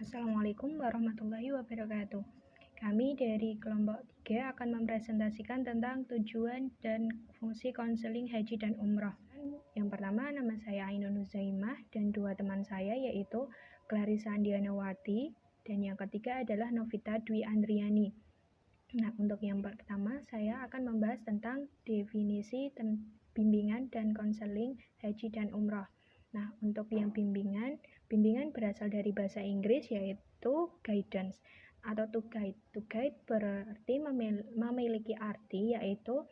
Assalamualaikum warahmatullahi wabarakatuh. Kami dari kelompok 3 akan mempresentasikan tentang tujuan dan fungsi konseling haji dan umroh. Yang pertama, nama saya Ainun Nuzaimah dan dua teman saya yaitu Clarissa Andianawati dan yang ketiga adalah Novita Dwi Andriani. Nah, untuk yang pertama saya akan membahas tentang definisi bimbingan dan konseling haji dan umroh. Nah, untuk yang bimbingan berasal dari bahasa Inggris yaitu guidance atau to guide. To guide berarti memiliki arti yaitu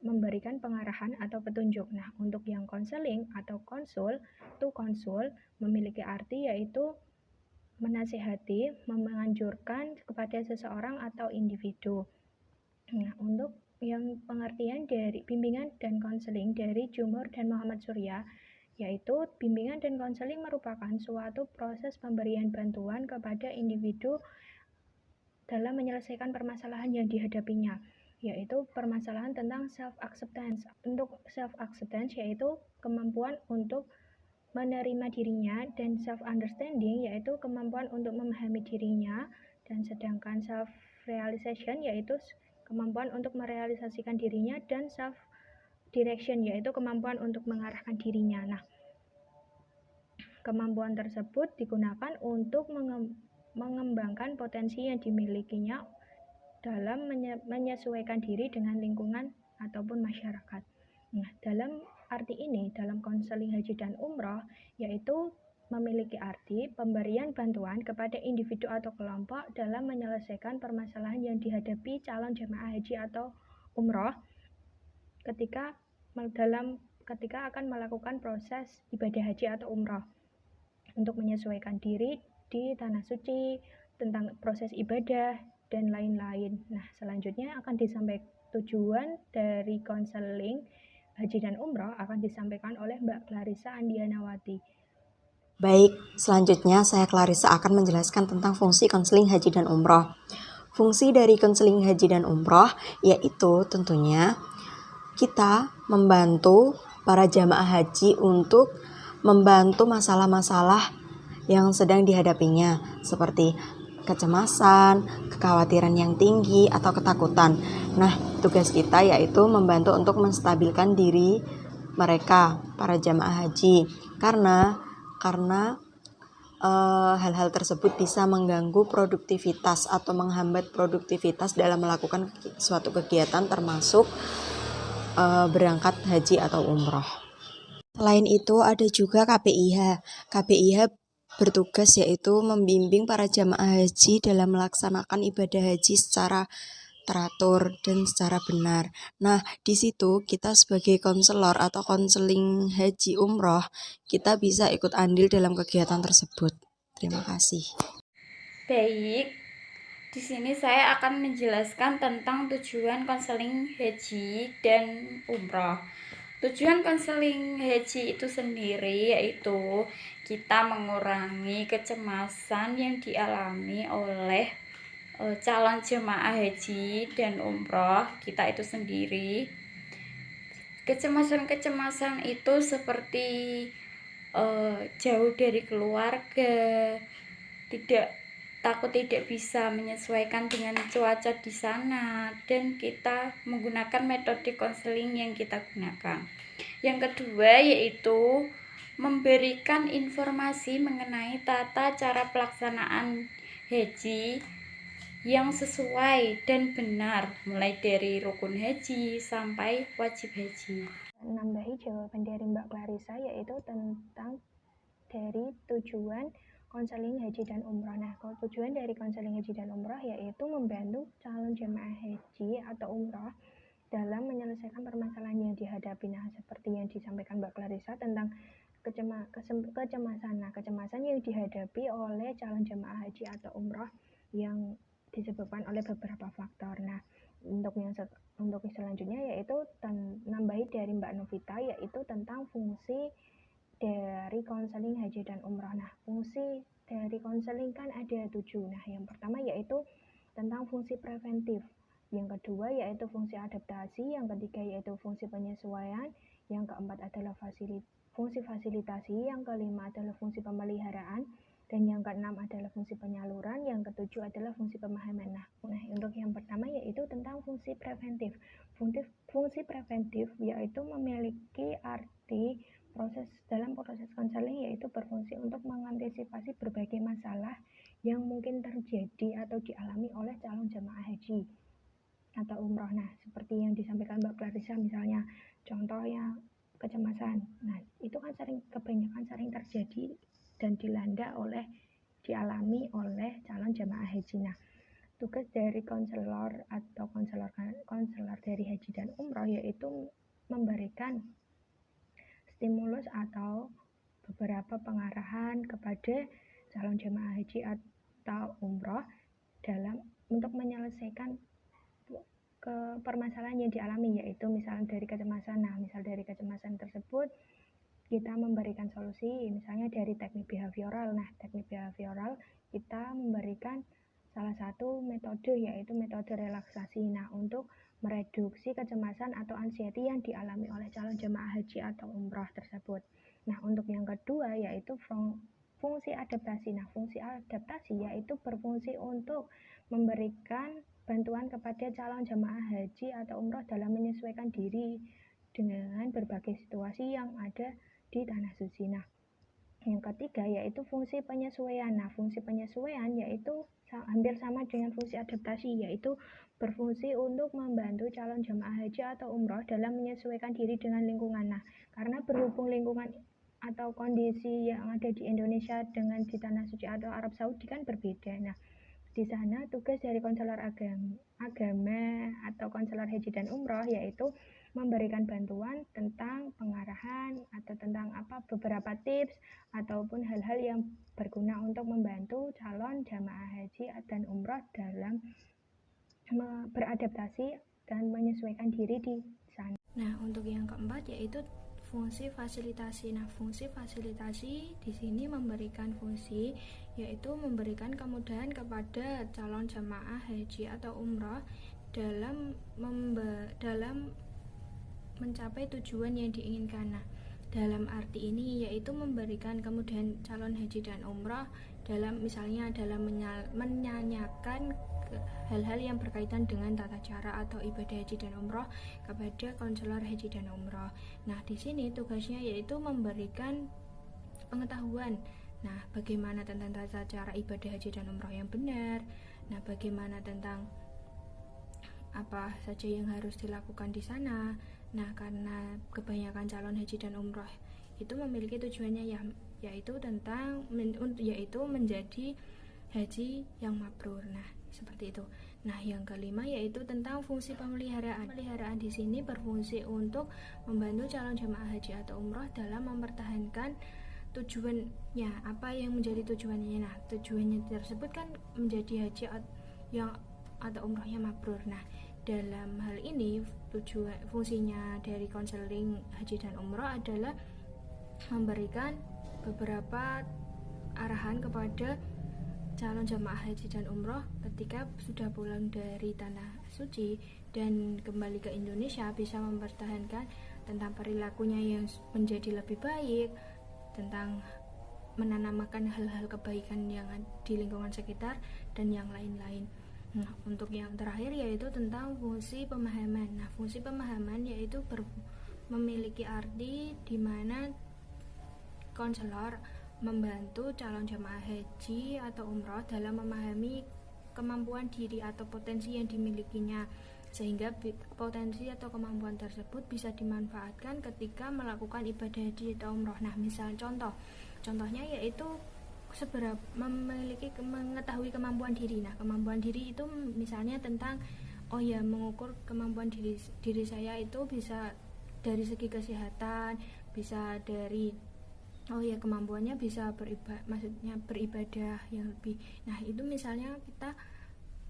memberikan pengarahan atau petunjuk. Nah, untuk yang konseling atau konsul, to konsul memiliki arti yaitu menasihati, menganjurkan kepada seseorang atau individu. Nah, untuk yang pengertian dari bimbingan dan konseling dari Jumhur dan Muhammad Surya, yaitu bimbingan dan konseling merupakan suatu proses pemberian bantuan kepada individu dalam menyelesaikan permasalahan yang dihadapinya, yaitu permasalahan tentang self-acceptance. Untuk self-acceptance yaitu kemampuan untuk menerima dirinya, dan self-understanding yaitu kemampuan untuk memahami dirinya, dan sedangkan self-realization yaitu kemampuan untuk merealisasikan dirinya, dan self-direction yaitu kemampuan untuk mengarahkan dirinya. Nah, kemampuan tersebut digunakan untuk mengembangkan potensi yang dimilikinya dalam menyesuaikan diri dengan lingkungan ataupun masyarakat. Nah, dalam arti ini, dalam konseling haji dan umroh, yaitu memiliki arti pemberian bantuan kepada individu atau kelompok dalam menyelesaikan permasalahan yang dihadapi calon jemaah haji atau umroh ketika akan melakukan proses ibadah haji atau umroh, untuk menyesuaikan diri di tanah suci, tentang proses ibadah, dan lain-lain. Nah, selanjutnya akan disampaikan tujuan dari konseling haji dan umroh akan disampaikan oleh Mbak Clarissa Andianawati. Baik, selanjutnya saya Clarissa akan menjelaskan tentang fungsi konseling haji dan umroh. Fungsi dari konseling haji dan umroh yaitu tentunya kita membantu para jamaah haji untuk membantu masalah-masalah yang sedang dihadapinya, seperti kecemasan, kekhawatiran yang tinggi, atau ketakutan. Nah, tugas kita yaitu membantu untuk menstabilkan diri mereka, para jamaah haji, karena hal-hal tersebut bisa mengganggu produktivitas atau menghambat produktivitas dalam melakukan suatu kegiatan, termasuk berangkat haji atau umroh. Selain itu ada juga KPIH. KPIH bertugas yaitu membimbing para jamaah haji dalam melaksanakan ibadah haji secara teratur dan secara benar. Nah, di situ kita sebagai konselor atau konseling haji umroh, kita bisa ikut andil dalam kegiatan tersebut. Terima kasih. Baik, di sini saya akan menjelaskan tentang tujuan konseling haji dan umroh. Tujuan konseling haji itu sendiri yaitu kita mengurangi kecemasan yang dialami oleh calon jemaah haji dan umroh kita itu sendiri. Kecemasan-kecemasan itu seperti jauh dari keluarga, takut tidak bisa menyesuaikan dengan cuaca di sana, dan kita menggunakan metode konseling yang kita gunakan. Yang kedua yaitu memberikan informasi mengenai tata cara pelaksanaan haji yang sesuai dan benar, mulai dari rukun haji sampai wajib haji. Nambahi jawaban dari Mbak Clarissa yaitu tentang dari tujuan konseling haji dan umroh. Nah, tujuan dari konseling haji dan umroh yaitu membantu calon jemaah haji atau umroh dalam menyelesaikan permasalahan yang dihadapi. Nah, seperti yang disampaikan Mbak Clarissa tentang kecemasan. Nah, kecemasan yang dihadapi oleh calon jemaah haji atau umroh yang disebabkan oleh beberapa faktor. Nah, untuk selanjutnya yaitu nambahi dari Mbak Novita yaitu tentang fungsi dari konseling haji dan umroh. Nah, fungsi dari konseling kan ada 7. Nah, yang pertama yaitu tentang fungsi preventif, yang kedua yaitu fungsi adaptasi, yang ketiga yaitu fungsi penyesuaian, yang keempat adalah fungsi fasilitasi, yang kelima adalah fungsi pemeliharaan, Dan yang keenam adalah fungsi penyaluran, yang ketujuh adalah fungsi pemahaman. Nah, untuk yang pertama yaitu tentang fungsi preventif. Fungsi preventif yaitu memiliki arti dalam proses konseling, yaitu berfungsi untuk mengantisipasi berbagai masalah yang mungkin terjadi atau dialami oleh calon jemaah haji atau umroh. Nah, seperti yang disampaikan Mbak Clarissa, misalnya contohnya kecemasan. Nah, itu kan kebanyakan sering terjadi dan dialami oleh calon jemaah haji. Nah, tugas dari konselor atau konselor dari haji dan umroh yaitu memberikan stimulus atau beberapa pengarahan kepada calon jemaah haji atau umroh untuk menyelesaikan permasalahan yang dialami, yaitu misalnya dari kecemasan. Nah, misal dari kecemasan tersebut kita memberikan solusi, misalnya dari teknik behavioral. Nah, teknik behavioral kita memberikan salah satu metode, yaitu metode relaksasi. Nah, untuk mereduksi kecemasan atau anxiety yang dialami oleh calon jemaah haji atau umroh tersebut. Nah, untuk yang kedua yaitu fungsi adaptasi. Nah, fungsi adaptasi yaitu berfungsi untuk memberikan bantuan kepada calon jemaah haji atau umroh dalam menyesuaikan diri dengan berbagai situasi yang ada di tanah suci. Nah, yang ketiga yaitu fungsi penyesuaian. Nah, fungsi penyesuaian yaitu hampir sama dengan fungsi adaptasi, yaitu berfungsi untuk membantu calon jemaah haji atau umroh dalam menyesuaikan diri dengan lingkungan. Nah, karena berhubung lingkungan atau kondisi yang ada di Indonesia dengan di tanah suci atau Arab Saudi kan berbeda. Nah, di sana tugas dari konselor agama atau konselor haji dan umroh yaitu memberikan bantuan tentang pengarahan atau tentang beberapa tips ataupun hal-hal yang berguna untuk membantu calon jamaah haji dan umroh dalam beradaptasi dan menyesuaikan diri di sana. Nah, untuk yang keempat yaitu fungsi fasilitasi. Nah, fungsi fasilitasi di sini memberikan fungsi yaitu memberikan kemudahan kepada calon jamaah haji atau umroh dalam mencapai tujuan yang diinginkan. Nah, dalam arti ini yaitu memberikan kemudahan calon haji dan umroh dalam misalnya dalam menyanyikan hal-hal yang berkaitan dengan tata cara atau ibadah haji dan umroh kepada konselor haji dan umroh. Nah, di sini tugasnya yaitu memberikan pengetahuan. Nah, bagaimana tentang tata cara ibadah haji dan umroh yang benar. Nah, bagaimana tentang apa saja yang harus dilakukan di sana. Nah, karena kebanyakan calon haji dan umroh itu memiliki tujuannya yaitu menjadi haji yang mabrur. Nah, seperti itu. Nah, yang kelima yaitu tentang fungsi pemeliharaan. Pemeliharaan di sini berfungsi untuk membantu calon jemaah haji atau umroh dalam mempertahankan tujuannya. Apa yang menjadi tujuannya? Nah, tujuannya tersebut kan menjadi haji atau umrohnya mabrur. Nah, dalam hal ini fungsinya dari konseling haji dan umroh adalah memberikan beberapa arahan kepada calon jemaah haji dan umroh ketika sudah pulang dari tanah suci dan kembali ke Indonesia bisa mempertahankan tentang perilakunya yang menjadi lebih baik, tentang menanamkan hal-hal kebaikan yang di lingkungan sekitar dan yang lain-lain. Nah, untuk yang terakhir yaitu tentang fungsi pemahaman. Nah, fungsi pemahaman yaitu memiliki arti di mana konselor membantu calon jemaah haji atau umroh dalam memahami kemampuan diri atau potensi yang dimilikinya, sehingga potensi atau kemampuan tersebut bisa dimanfaatkan ketika melakukan ibadah haji atau umroh. Nah, misal contohnya yaitu mengetahui kemampuan diri. Nah, kemampuan diri itu misalnya tentang mengukur kemampuan diri saya itu bisa dari segi kesehatan, bisa dari kemampuannya bisa beribadah yang lebih. Nah, itu misalnya kita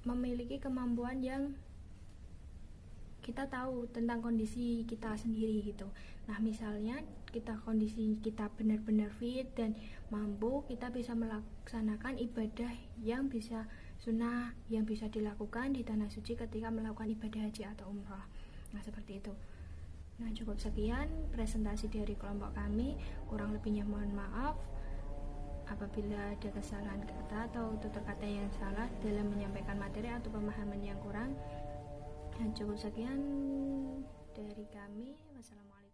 memiliki kemampuan yang kita tahu tentang kondisi kita sendiri gitu. Nah, misalnya kondisi kita benar-benar fit dan mampu, kita bisa melaksanakan ibadah yang bisa sunnah yang bisa dilakukan di tanah suci ketika melakukan ibadah haji atau umrah. Nah, seperti itu. Nah, cukup sekian presentasi dari kelompok kami, kurang lebihnya mohon maaf. Apabila ada kesalahan kata atau tutur kata yang salah dalam menyampaikan materi atau pemahaman yang kurang, cukup sekian dari kami. Wassalamualaikum.